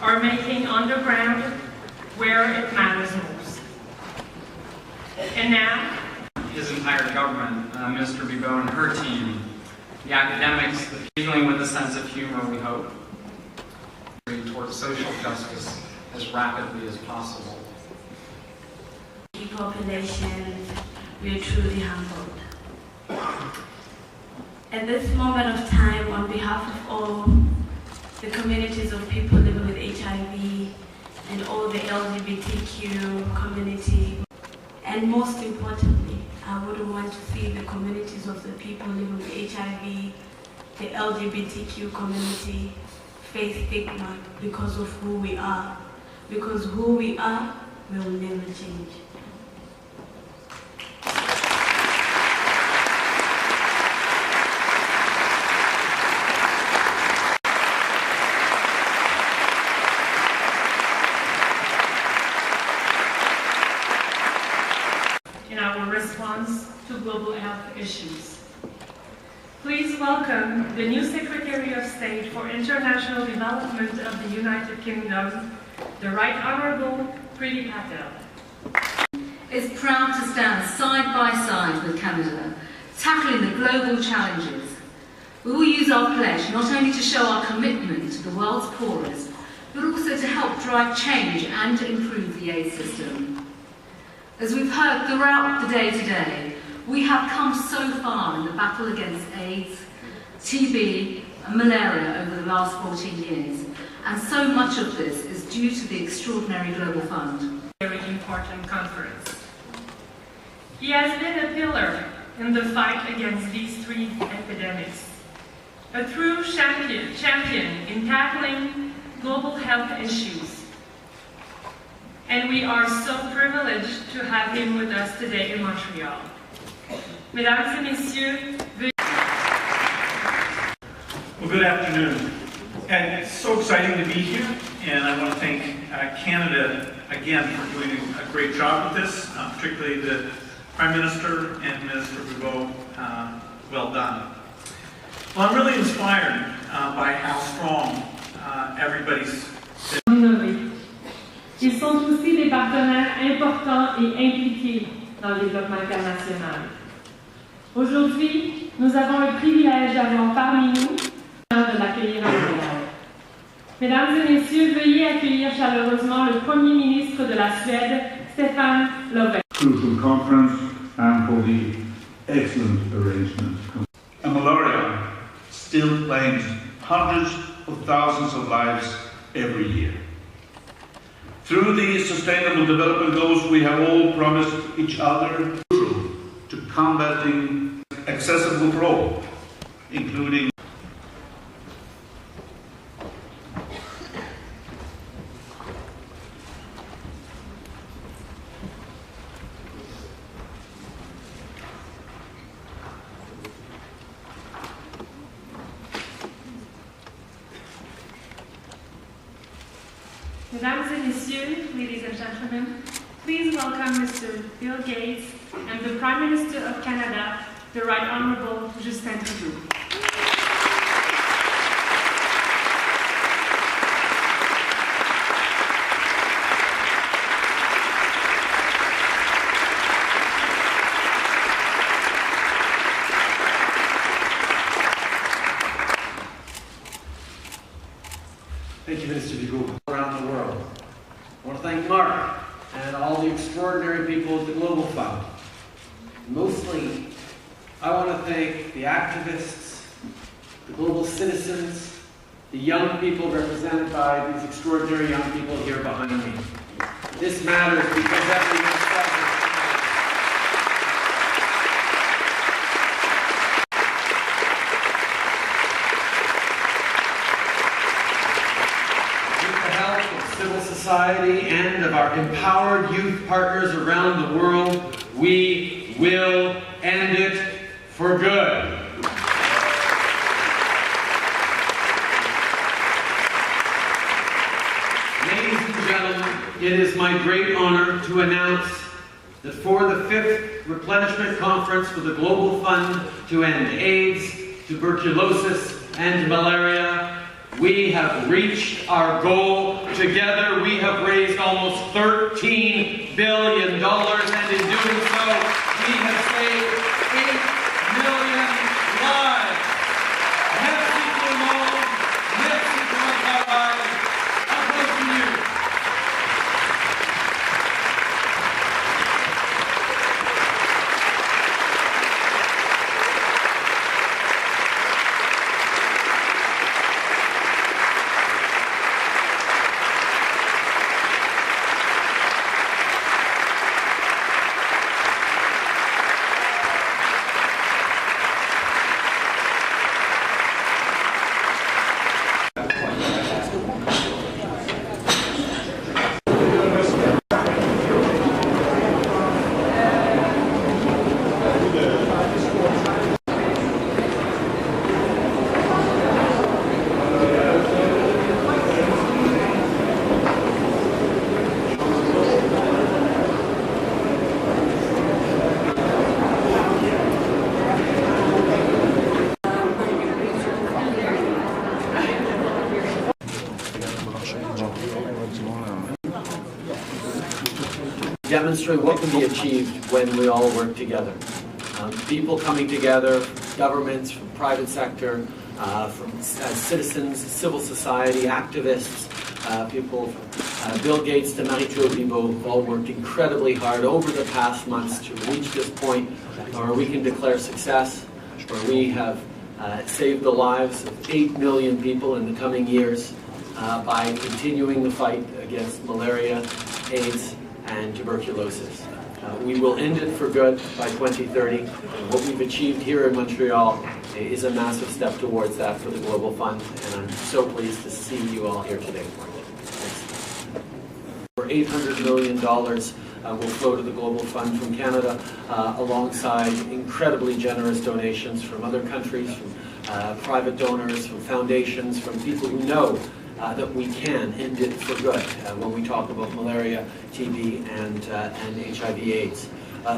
are making on the ground where it matters most. And now, his entire government, Minister Trudeau and her team, the academics, dealing with a sense of humor, we hope, towards social justice as rapidly as possible. The population, we are truly humbled. At this moment of time, on behalf of all the communities of people living with HIV and all the LGBTQ community, and most importantly, I wouldn't want to see the communities of the people living with HIV, the LGBTQ community, face stigma because of who we are. Because who we are will never change. in our response to global health issues. Please welcome the new Secretary of State for International Development of the United Kingdom, the Right Honourable Priti Patel. Is proud to stand side by side with Canada, tackling the global challenges. We will use our pledge not only to show our commitment to the world's poorest, but also to help drive change and to improve the aid system. As we've heard throughout the day today, we have come so far in the battle against AIDS, TB and malaria over the last 14 years, and so much of this is due to the extraordinary Global Fund. Very important conference. He has been a pillar in the fight against these three epidemics, a true champion in tackling global health issues. And we are so privileged to have him with us today in Montreal. Mesdames et messieurs, veuillez... Well, good afternoon. And it's so exciting to be here, and I want to thank Canada again for doing a great job with this, particularly the Prime Minister and Minister Trudeau. Well done. Well, I'm really inspired by how strong everybody's... Ils sont aussi des partenaires importants et impliqués dans le développement international. Aujourd'hui, nous avons le privilège d'avoir parmi nous de l'accueillir à Montréal. Mesdames et messieurs, veuillez accueillir chaleureusement le Premier ministre de la Suède, Stefan Löfven. Crucial conference and for the excellent arrangement. And malaria still claims hundreds of thousands of lives every year. Through the Sustainable Development Goals, we have all promised each other to combating accessible for all, including Mesdames et messieurs, ladies and gentlemen, please welcome Mr. Bill Gates and the Prime Minister of Canada, the Right Honourable Justin Trudeau. Thank you, Minister Trudeau. Around the world. I want to thank Mark and all the extraordinary people at the Global Fund. Mostly, I want to thank the activists, the global citizens, the young people represented by these extraordinary young people here behind me. This matters because everyone says it. Civil society and of our empowered youth partners around the world, we will end it for good. Ladies and gentlemen, it is my great honor to announce that for the 5th Replenishment Conference for the Global Fund to End AIDS, Tuberculosis, and Malaria, We have reached our goal. Together, we have raised almost $13 billion, and in doing so, we have saved 8 million lives. Merci tout le monde. Merci pour votre travail. On continue. Demonstrate what can be achieved when we all work together. People coming together, governments, from private sector, from citizens, civil society, activists, people, Bill Gates to Marie-Jo Bibeau, have all worked incredibly hard over the past months to reach this point where we can declare success, where we have saved the lives of 8 million people in the coming years by continuing the fight against malaria, AIDS, and tuberculosis. We will end it for good by 2030. And what we've achieved here in Montreal is a massive step towards that for the Global Fund, and I'm so pleased to see you all here today. Thanks. For $800 million will flow to the Global Fund from Canada, alongside incredibly generous donations from other countries, from private donors, from foundations, from people who know that we can end it for good when we talk about malaria, TB, and HIV/AIDS.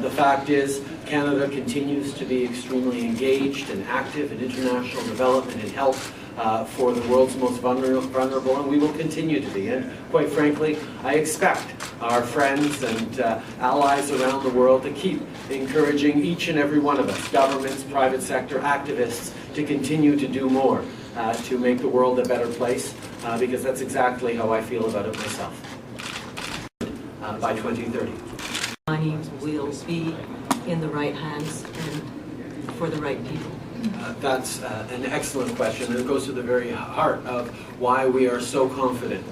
The fact is, Canada continues to be extremely engaged and active in international development and health for the world's most vulnerable, and we will continue to be. And quite frankly, I expect our friends and allies around the world to keep encouraging each and every one of us, governments, private sector, activists, to continue to do more to make the world a better place, because that's exactly how I feel about it myself. By 2030. Money will be in the right hands and for the right people. That's an excellent question, and it goes to the very heart of why we are so confident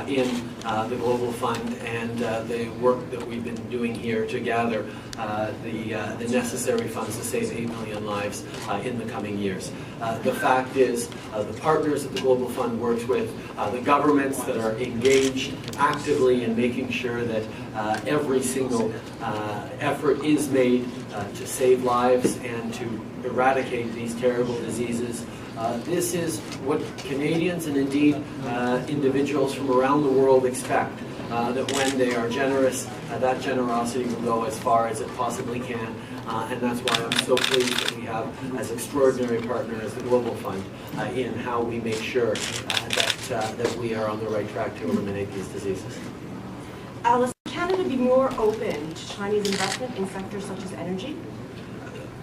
in the Global Fund and the work that we've been doing here to gather the necessary funds to save 8 million lives in the coming years. The fact is, the partners that the Global Fund works with, the governments that are engaged actively in making sure that every single effort is made to save lives and to eradicate these terrible diseases. This is what Canadians and indeed individuals from around the world expect, that when they are generous, that generosity will go as far as it possibly can. And that's why I'm so pleased that we have as extraordinary partner as the Global Fund in how we make sure that we are on the right track to eliminate these diseases. Alice, can Canada be more open to Chinese investment in sectors such as energy?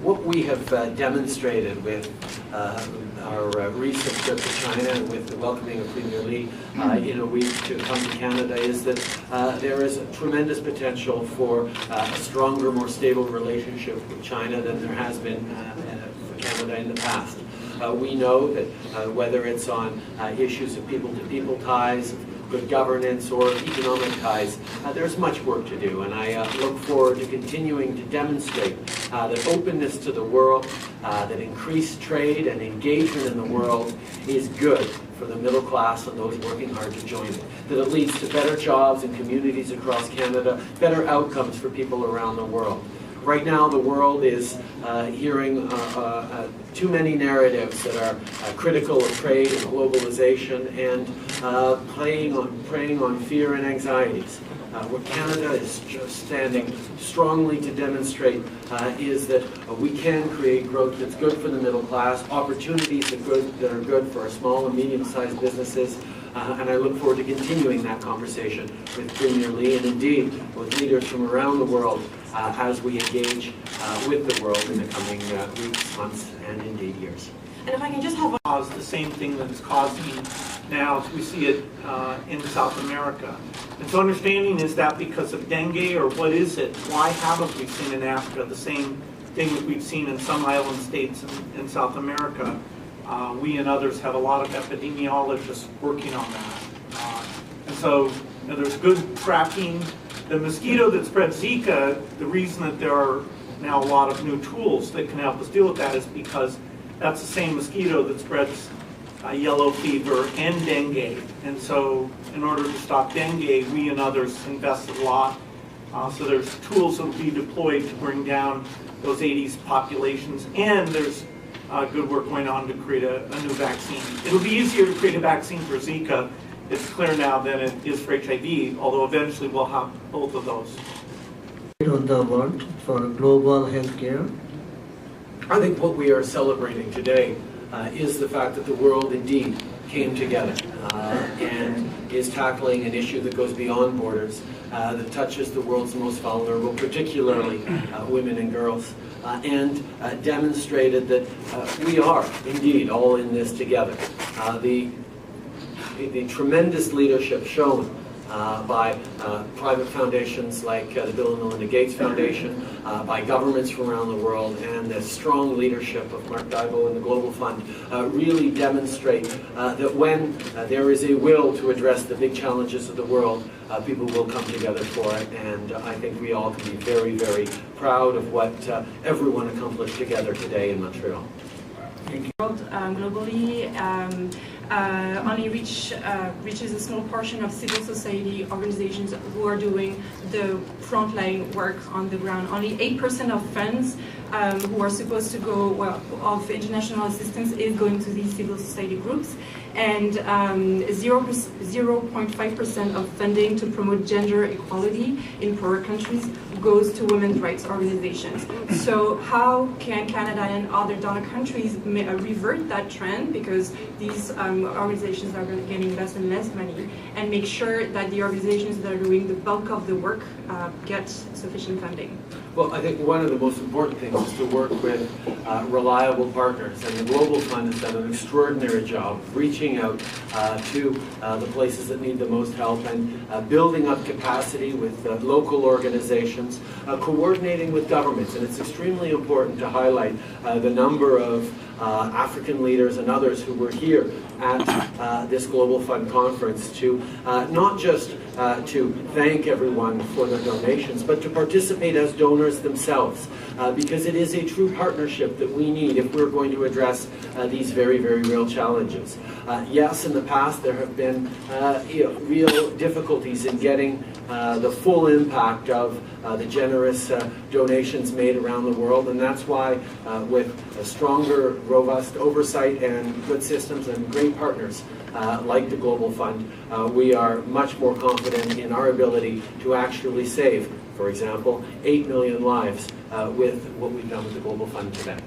What we have demonstrated with our recent trip to China and with the welcoming of Premier Li in a week to come to Canada is that there is a tremendous potential for a stronger, more stable relationship with China than there has been for Canada in the past. We know that whether it's on issues of people-to-people ties, good governance, or economic ties, there's much work to do, and I look forward to continuing to demonstrate that openness to the world, that increased trade and engagement in the world is good for the middle class and those working hard to join it, that it leads to better jobs in communities across Canada, better outcomes for people around the world. Right now, the world is hearing too many narratives that are critical of trade and globalization, and preying on fear and anxieties. What Canada is just standing strongly to demonstrate is that we can create growth that's good for the middle class, opportunities that are good for our small and medium-sized businesses, and I look forward to continuing that conversation with Premier Lee and indeed with leaders from around the world as we engage with the world in the coming weeks, months, and indeed years. And if I can just have The same thing that is causing now, we see it in South America. And so understanding, is that because of dengue, or what is it? Why haven't we seen in Africa the same thing that we've seen in some island states in South America? We and others have a lot of epidemiologists working on that. And so there's good tracking. The mosquito that spreads Zika, the reason that there are now a lot of new tools that can help us deal with that is because that's the same mosquito that spreads yellow fever and dengue. And so in order to stop dengue, we and others invested a lot. So there's tools that will be deployed to bring down those 80s populations. And there's good work going on to create a new vaccine. It'll be easier to create a vaccine for Zika, it's clear now, than it is for HIV, although eventually we'll have both of those. On the world for global healthcare. I think what we are celebrating today is the fact that the world indeed came together and is tackling an issue that goes beyond borders, that touches the world's most vulnerable, particularly women and girls, and demonstrated that we are indeed all in this together. The tremendous leadership shown by private foundations like the Bill and Melinda Gates Foundation, by governments from around the world, and the strong leadership of Mark Dibo and the Global Fund really demonstrate that when there is a will to address the big challenges of the world, people will come together for it, and I think we all can be very, very proud of what everyone accomplished together today in Montreal. globally only reaches a small portion of civil society organizations who are doing the frontline work on the ground. Only 8% of funds who are supposed to go, of international assistance is going to these civil society groups, and 0.5% of funding to promote gender equality in poorer countries goes to women's rights organizations. So how can Canada and other donor countries revert that trend, because these organizations are getting less and less money, and make sure that the organizations that are doing the bulk of the work get sufficient funding? Well, I think one of the most important things is to work with reliable partners, and the Global Fund has done an extraordinary job reaching out to the places that need the most help, and building up capacity with local organizations, coordinating with governments. And it's extremely important to highlight the number of African leaders and others who were here at this Global Fund conference to not just to thank everyone for their donations, but to participate as donors themselves, because it is a true partnership that we need if we're going to address these very, very real challenges. Yes, in the past there have been real difficulties in getting the full impact of the generous donations made around the world, and that's why with a stronger, robust oversight and good systems and great partners like the Global Fund, we are much more confident in our ability to actually save, for example, 8 million lives with what we've done with the Global Fund today.